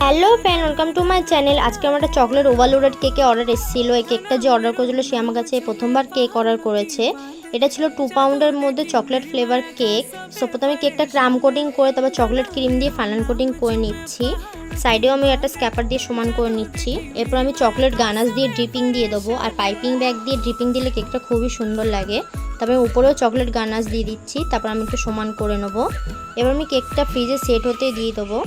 Hello friend, welcome to my channel. আজকে আমার একটা চকলেট ওভারলোডেড কেকে অর্ডার এসেছিল। এই কেকটা যে অর্ডার করেছিল সে আমার কাছে প্রথমবার কেক অর্ডার করেছে। এটা ছিল 2 পাউন্ডের মধ্যে চকলেট ফ্লেভার কেক। সো প্রথমে কেকটা ক্রাম কোটিং করে তারপর চকলেট ক্রিম দিয়ে ফাইনাল কোটিং করে নিচ্ছি। সাইডেও আমি একটা স্ক্যাপার দিয়ে সমান করে নিচ্ছি। এরপর আমি চকলেট গানাশ দিয়ে ড্রিপিং দিয়ে দেবো, আর পাইপিং ব্যাগ দিয়ে ড্রিপিং দিলে কেকটা খুবই সুন্দর লাগে। তারপরে উপরেও চকলেট গানাশ দিয়ে দিচ্ছি। তারপর আমি একটু সমান করে নেবো। এবার আমি কেকটা ফ্রিজে সেট হতে দিয়ে দেবো।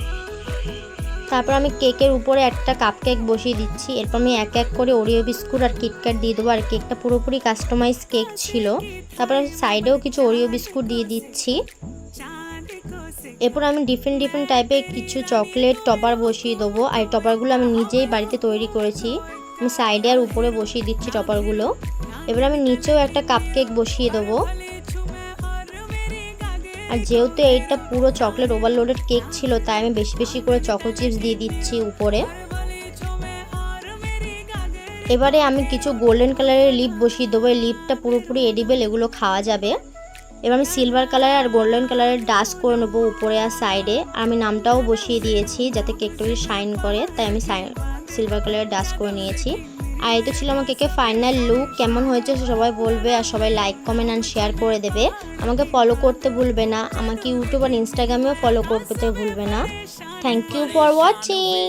তারপর আমি কেকের উপরে একটা কাপ কেক বসিয়ে দিচ্ছি। এরপর আমি এক এক করে ওরিও বিস্কুট আর কিটক্যাট দিয়ে দেবো। আর কেকটা পুরোপুরি কাস্টমাইজ কেক ছিল। তারপর সাইডেও কিছু ওরিও বিস্কুট দিয়ে দিচ্ছি। এরপর আমি ডিফারেন্ট টাইপের কিছু চকলেট টপার বসিয়ে দেবো। আর টপারগুলো আমি নিজেই বাড়িতে তৈরি করেছি। আমি সাইডে আর উপরে বসিয়ে দিচ্ছি টপারগুলো। এবার আমি নিচেও একটা কাপ কেক বসিয়ে দেবো। আর যেহেতু এইটা পুরো চকলেট ওভারলোডেড কেক ছিল, তাই আমি বেশি বেশি করে চকো চিপস দিয়ে দিচ্ছি উপরে। এবারে আমি কিছু গোল্ডেন কালারের লিপ বসিয়ে দেবো। এই লিপটা পুরোপুরি এডিবেল, এগুলো খাওয়া যাবে। এবার আমি সিলভার কালার আর গোল্ডেন কালারের ডাস্ট করে নেবো উপরে আর সাইডে। আর আমি নামটাও বসিয়ে দিয়েছি যাতে কেকটা বেশি শাইন করে, তাই আমি সিলভার কালারের ডাস্ট করে নিয়েছি। আর এই তো ছিল আমার কেকের ফাইনাল লুক। কেমন হয়েছে সবাই বলবে, আর সবাই লাইক কমেন্ট অ্যান্ড শেয়ার করে দেবে। আমাকে ফলো করতে ভুলবে না, আমাকে ইউটিউব আর ইনস্টাগ্রামেও ফলো করতে ভুলবে না। Thank you for watching.